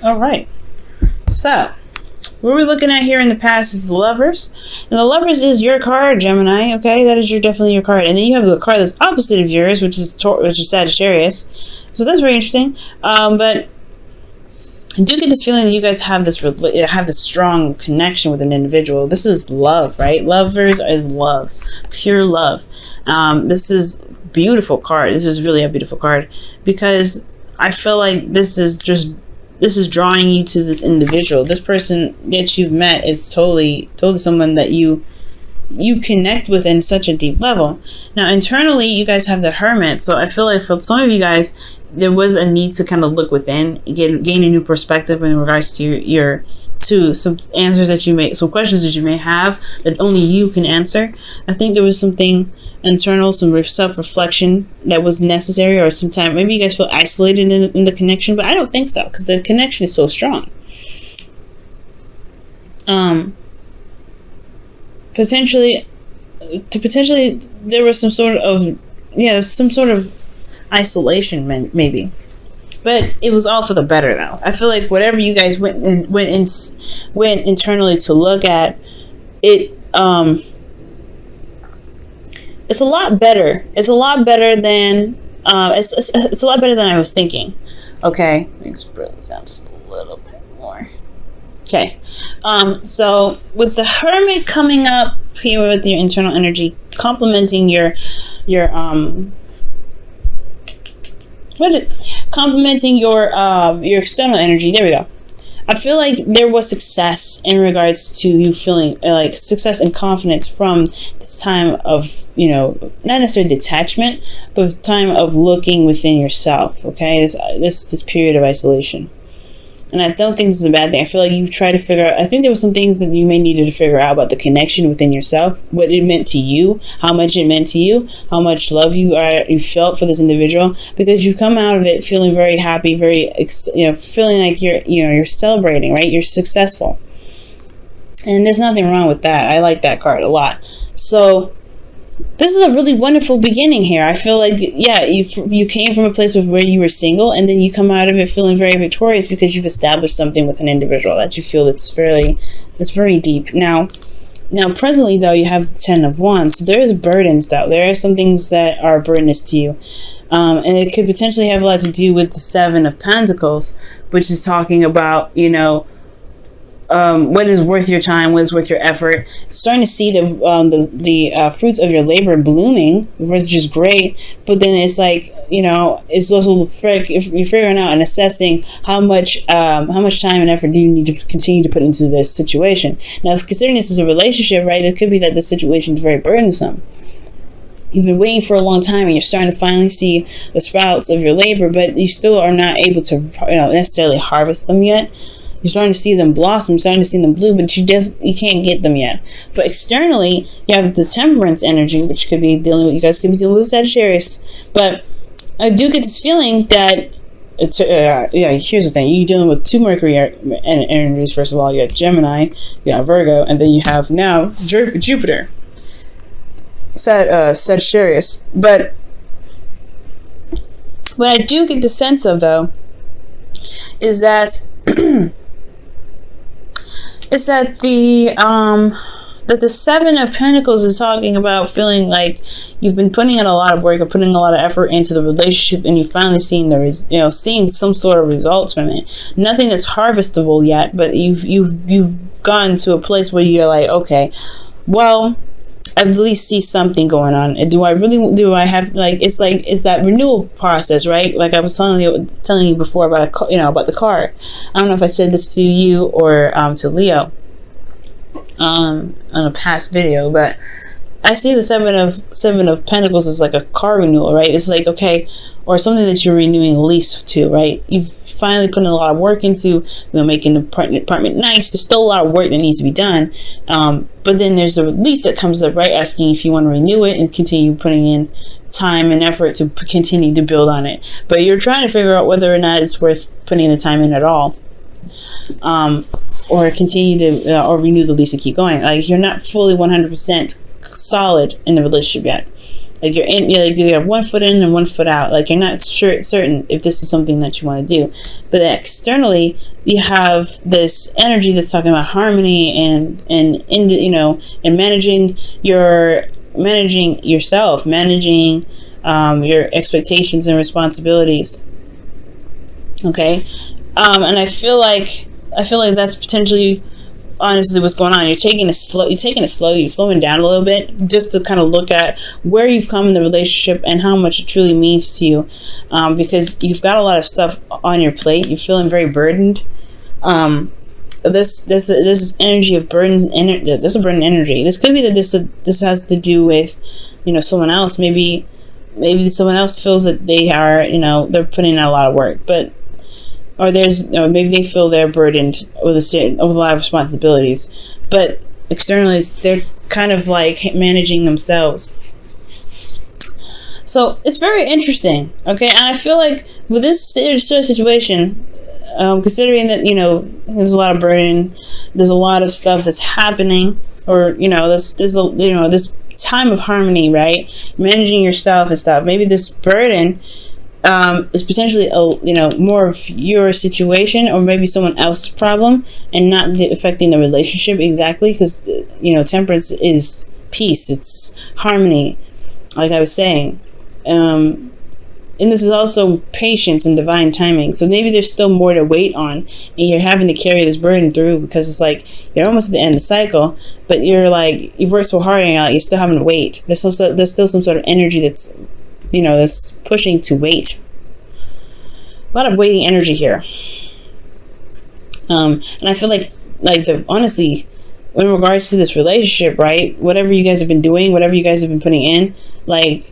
All right. So, what we're looking at here in the past is the Lovers. And the Lovers is your card, Gemini, okay? That is definitely your card. And then you have the card that's opposite of yours, which is Sagittarius. So that's very interesting. But I do get this feeling that you guys have this strong connection with an individual. This is love, right? Lovers is love. Pure love. This is beautiful card. This is really a beautiful card because I feel like this is drawing you to this individual. This person that you've met is totally someone that you connect with in such a deep level. Now, internally, you guys have the Hermit. So I feel like for some of you guys, there was a need to kind of look within, gain a new perspective in regards to some answers that you may, some questions that you may have that only you can answer. I think there was something internal, some self-reflection that was necessary, or sometimes maybe you guys feel isolated in the connection, but I don't think so because the connection is so strong. Potentially there was some sort of isolation, maybe, but it was all for the better. Though I feel like whatever you guys went internally to look at it, it's a lot better. It's a lot better than it's a lot better than I was thinking. Okay, let me spread this out just a little bit more. Okay, so with the Hermit coming up here with your internal energy, complementing your external energy. There we go. I feel like there was success in regards to you feeling like success and confidence from this time of, not necessarily detachment, but time of looking within yourself. Okay, this period of isolation. And I don't think this is a bad thing. I feel like you've tried to figure out, I think there were some things that you may needed to figure out about the connection within yourself, what it meant to you, how much it meant to you, how much love you felt for this individual, because you come out of it feeling very happy, very, feeling like you're celebrating, right? You're successful. And there's nothing wrong with that. I like that card a lot. So this is a really wonderful beginning here. I feel like, you came from a place of where you were single, and then you come out of it feeling very victorious because you've established something with an individual that you feel that's very deep. Now, presently, though, you have the 10 of Wands. So there is burdens, though. There are some things that are burdens to you. And it could potentially have a lot to do with the 7 of Pentacles, which is talking about, what is worth your time, what is worth your effort. Starting to see the fruits of your labor blooming, which is great. But then it's like, it's also if you're figuring out and assessing how much time and effort do you need to continue to put into this situation. Now, considering this is a relationship, right? It could be that the situation is very burdensome. You've been waiting for a long time, and you're starting to finally see the sprouts of your labor, but you still are not able to, necessarily harvest them yet. You're starting to see them blossom, starting to see them bloom, but you can't get them yet. But externally, you have the Temperance energy, which could be you guys could be dealing with Sagittarius. But I do get this feeling that it's here's the thing: you're dealing with 2 Mercury energies. First of all, you got Gemini, you got Virgo, and then you have now Jupiter, Sagittarius. But what I do get the sense of, though, is that the 7 of Pentacles is talking about feeling like you've been putting in a lot of work or putting a lot of effort into the relationship, and you've finally seen seeing some sort of results from it. Nothing that's harvestable yet, but you've gotten to a place where you're like, okay, well, I at least see something going on. And do I have it's that renewal process, right? Like I was telling you before about about the card. I don't know if I said this to you or to Leo on a past video, but I see the 7 of Pentacles as like a car renewal, right? It's like, okay, or something that you're renewing a lease to, right? You've finally put in a lot of work into, making the apartment nice. There's still a lot of work that needs to be done. But then there's a lease that comes up, right? Asking if you want to renew it and continue putting in time and effort to continue to build on it. But you're trying to figure out whether or not it's worth putting the time in at all. Or continue to, or renew the lease and keep going. Like, you're not fully 100% solid in the relationship yet. Like like you have one foot in and one foot out. Like you're not certain if this is something that you want to do. But externally, you have this energy that's talking about harmony and managing yourself, managing your expectations and responsibilities. Okay, and I feel like that's potentially, honestly, what's going on. You're taking it slow. You're slowing down a little bit, just to kind of look at where you've come in the relationship and how much it truly means to you, because you've got a lot of stuff on your plate. You're feeling very burdened. This energy of burden. This is a burden energy. This could be that this has to do with, someone else. Maybe someone else feels that they are, they're putting in a lot of work, but. Or maybe they feel they're burdened with a lot of responsibilities, but externally they're kind of like managing themselves. So it's very interesting, okay? And I feel like with this sort of situation, considering that there's a lot of burden, there's a lot of stuff that's happening, or this time of harmony, right? Managing yourself and stuff. Maybe this burden. Is potentially more of your situation, or maybe someone else's problem, and not affecting the relationship exactly, because temperance is peace, it's harmony, like I was saying, and this is also patience and divine timing. So maybe there's still more to wait on, and you're having to carry this burden through, because it's like you're almost at the end of the cycle, but you've worked so hard and you're still having to wait. There's still some sort of energy that's that's pushing to wait. A lot of waiting energy here. And I feel like honestly, in regards to this relationship, right? Whatever you guys have been doing, whatever you guys have been putting in, like,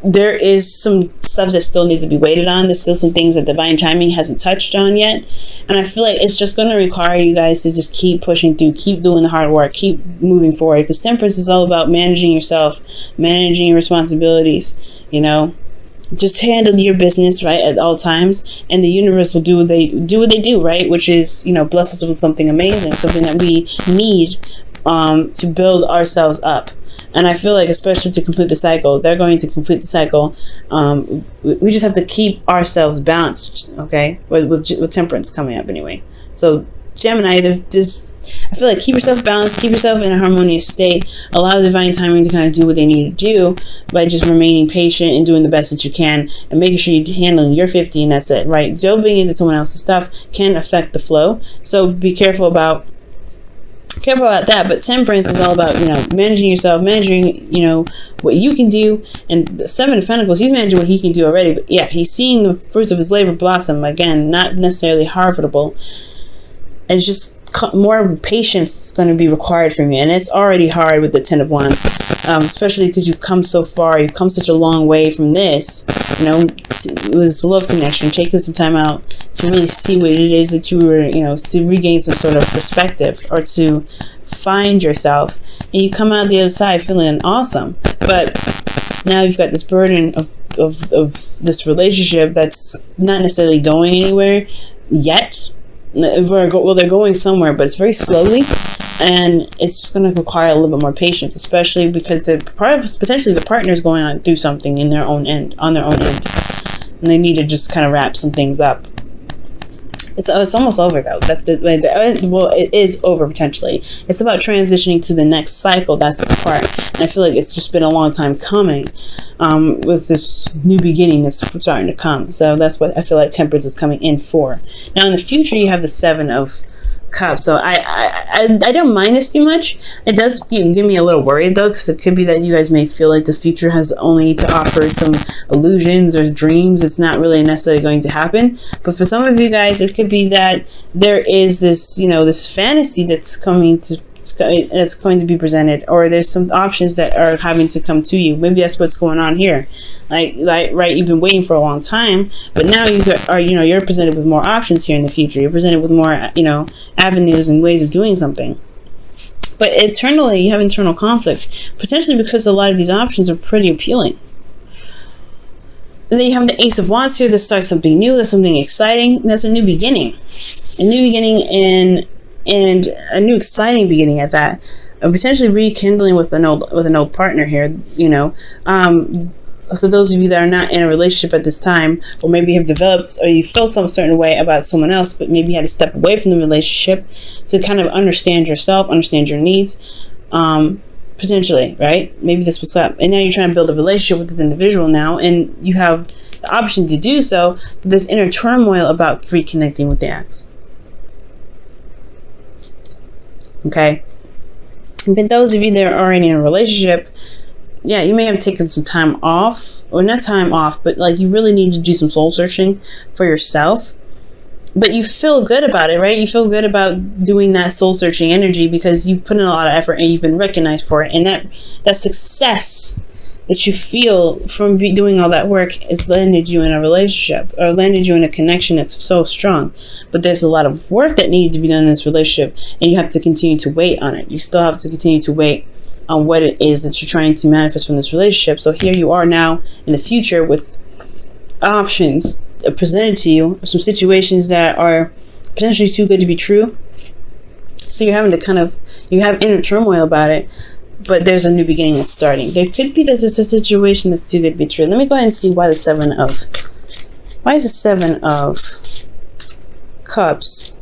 there is some stuff that still needs to be waited on. There's still some things that divine timing hasn't touched on yet. And I feel like it's just going to require you guys to just keep pushing through, keep doing the hard work, keep moving forward. Because temperance is all about managing yourself, managing your responsibilities, Just handle your business, right, at all times, and the universe will do what they do, right? Which is, bless us with something amazing, something that we need to build ourselves up. And I feel like, especially to complete the cycle, they're going to complete the cycle. We just have to keep ourselves balanced, okay? With temperance coming up anyway. So Gemini, I feel like keep yourself balanced, keep yourself in a harmonious state, allow divine timing to kind of do what they need to do by just remaining patient and doing the best that you can, and making sure you're handling your 50, and that's it, right? Delving into someone else's stuff can affect the flow, so be careful about that. But temperance is all about managing yourself, managing what you can do. And the Seven of Pentacles, he's managing what he can do already, but yeah, he's seeing the fruits of his labor blossom. Again, not necessarily harvestable, and it's just more patience is going to be required from you. And it's already hard with the Ten of Wands, especially because you've come so far, you've come such a long way from this, this love connection, taking some time out to really see what it is that you were, to regain some sort of perspective, or to find yourself, and you come out the other side feeling awesome. But now you've got this burden of this relationship that's not necessarily going anywhere yet. Well, they're going somewhere, but it's very slowly, and it's just going to require a little bit more patience, especially because potentially the partner is going on through something on their own end, and they need to just kind of wrap some things up. It's almost over though. It is over potentially. It's about transitioning to the next cycle. That's the part. And I feel like it's just been a long time coming, with this new beginning that's starting to come. So that's what I feel like temperance is coming in for. Now in the future, you have the Seven of Cups. So I don't mind this too much. It does give me a little worried though, because it could be that you guys may feel like the future has only to offer some illusions or dreams. It's not really necessarily going to happen. But for some of you guys, it could be that there is this, this fantasy that's going to be presented, or there's some options that are having to come to you. Maybe that's what's going on here. Like right, you've been waiting for a long time, but now you're presented with more options here in the future. You're presented with more, avenues and ways of doing something. But internally, you have internal conflict, potentially because a lot of these options are pretty appealing. And then you have the Ace of Wands here. That starts something new. That's something exciting. That's a new beginning. A new beginning and a new exciting beginning at that. potentially rekindling with an old partner here, you know. For those of you that are not in a relationship at this time, or maybe have developed, or you feel some certain way about someone else, but maybe you had to step away from the relationship to kind of understand yourself, understand your needs, potentially, right? Maybe this was up, and now you're trying to build a relationship with this individual now, and you have the option to do so, but there's inner turmoil about reconnecting with the ex. Okay? And for those of you that are already in a relationship, yeah, you may have taken some time off, or not time off, but like you really need to do some soul searching for yourself. But you feel good about it, right? You feel good about doing that soul searching energy because you've put in a lot of effort and you've been recognized for it. And that success that you feel from doing all that work has landed you in a relationship, or landed you in a connection that's so strong. But there's a lot of work that needs to be done in this relationship, and you have to continue to wait on it. You still have to continue to wait on what it is that you're trying to manifest from this relationship. So here you are now in the future with options presented to you, some situations that are potentially too good to be true. So you're having to you have inner turmoil about it, but there's a new beginning that's starting. There could be that there's a situation that's too good to be true. Let me go ahead and see why is the Seven of Cups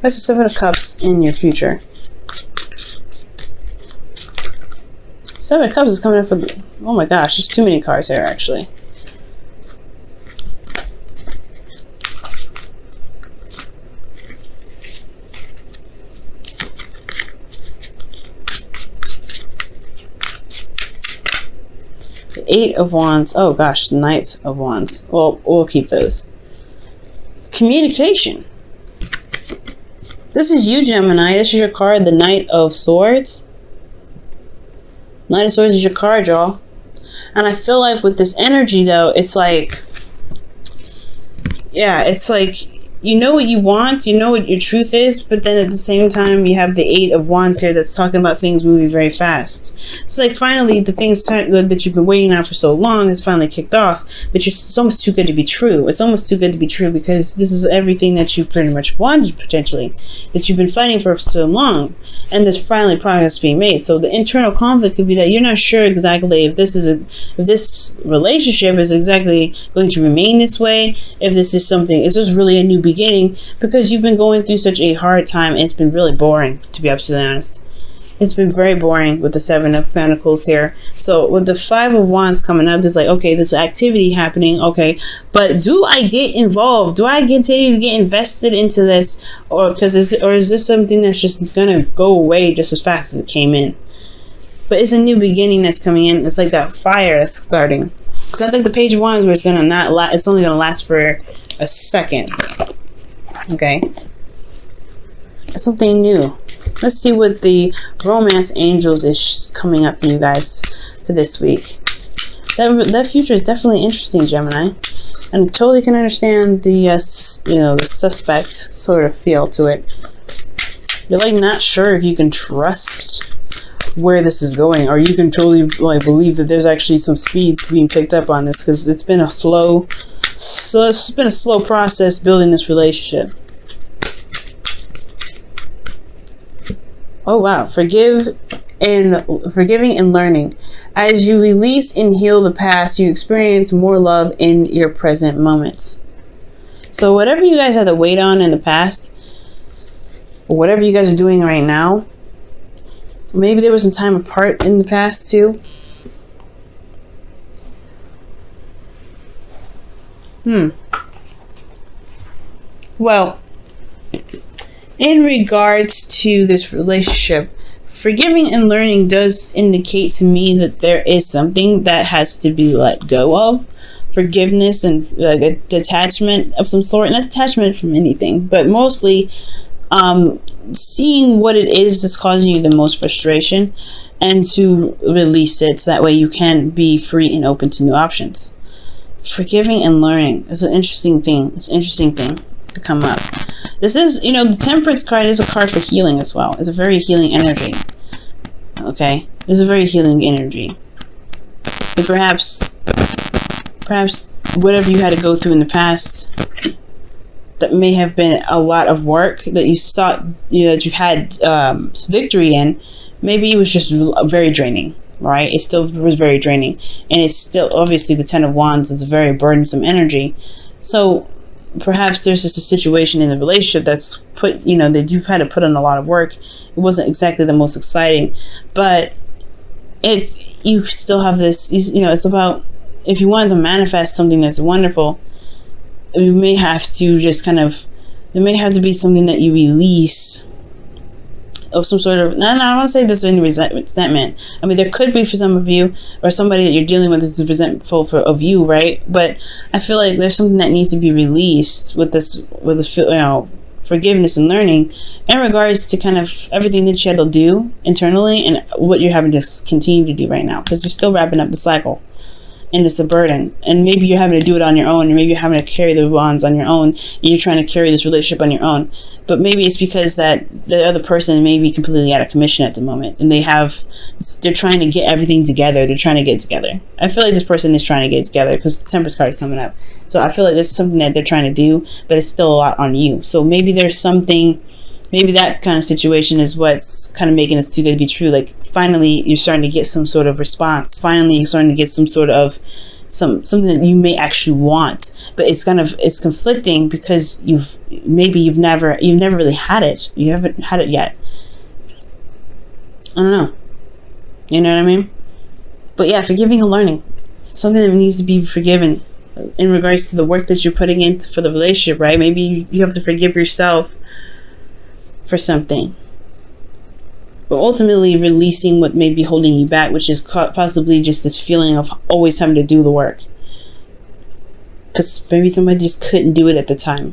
What's the Seven of Cups in your future? Seven of Cups is coming up for the... Oh my gosh, there's too many cards here, actually. The Eight of Wands. Oh gosh, the Knight of Wands. Well, we'll keep those. Communication. This is you, Gemini. This is your card, the Knight of Swords. Knight of Swords is your card, y'all. And I feel like with this energy, though, it's like... Yeah, it's like... You know what you want, you know what your truth is, but then at the same time, you have the Eight of Wands here that's talking about things moving very fast. It's like finally the things that you've been waiting on for so long has finally kicked off, but it's almost too good to be true. It's almost too good to be true because this is everything that you pretty much wanted, potentially, that you've been fighting for so long, and there's finally progress being made. So the internal conflict could be that you're not sure exactly if this relationship is exactly going to remain this way, if this is something, is this really a new beginning, because you've been going through such a hard time and it's been really boring, to be absolutely honest. It's been very boring with the Seven of Pentacles here. So with the Five of Wands coming up, it's like, okay, there's activity happening, okay, but do I get involved? Do I continue to get invested into this, or is this something that's just gonna go away just as fast as it came in? But it's a new beginning that's coming in. It's like that fire that's starting. It's not like the Page of Wands where it's gonna not last. It's only gonna last for a second. Okay, something new. Let's see what the romance angels is coming up for you guys for this week. That future is definitely interesting, Gemini, and totally can understand the the suspect sort of feel to it. You're like not sure if you can trust where this is going, or you can totally like believe that there's actually some speed being picked up on this, because it's been a slow process building this relationship. Oh wow, forgiving and learning. As you release and heal the past, you experience more love in your present moments. So whatever you guys had to wait on in the past, or whatever you guys are doing right now, maybe there was some time apart in the past too. Well, in regards to this relationship, forgiving and learning does indicate to me that there is something that has to be let go of. Forgiveness and like a detachment of some sort. Not detachment from anything, but mostly seeing what it is that's causing you the most frustration and to release it so that way you can be free and open to new options. Forgiving and learning is an interesting thing. It's an interesting thing to come up. This is, the Temperance card is a card for healing as well. It's a very healing energy. Okay? It's a very healing energy. But perhaps whatever you had to go through in the past that may have been a lot of work that you sought, that you've had victory in, maybe it was just very draining, right? It still was very draining. And it's still, obviously, the Ten of Wands is a very burdensome energy. So perhaps there's just a situation in the relationship that's that you've had to put in a lot of work. It wasn't exactly the most exciting, but you still have this, it's about, if you wanted to manifest something that's wonderful, you may have to just there may have to be something that you release of some sort of, no, I don't want to say this in resentment. I mean, there could be for some of you, or somebody that you're dealing with is resentful of you, right? But I feel like there's something that needs to be released with this forgiveness and learning in regards to kind of everything that you had to do internally and what you're having to continue to do right now, because you're still wrapping up the cycle. And it's a burden, and maybe you're having to do it on your own, and maybe you're having to carry the wands on your own, and you're trying to carry this relationship on your own. But maybe it's because that the other person may be completely out of commission at the moment, and they're trying to get everything together. They're trying to get together. I feel like this person is trying to get together because the Temperance card is coming up. So I feel like there's something that they're trying to do, but it's still a lot on you. So maybe there's something. Maybe that kind of situation is what's kind of making it too good to be true. Like, finally, you're starting to get some sort of response. Finally, you're starting to get some sort of something that you may actually want, but it's conflicting because you've never really had it. You haven't had it yet. I don't know. You know what I mean? But yeah, forgiving and learning, something that needs to be forgiven in regards to the work that you're putting in for the relationship, right? Maybe you have to forgive yourself for something, but ultimately releasing what may be holding you back, which is possibly just this feeling of always having to do the work because maybe somebody just couldn't do it at the time.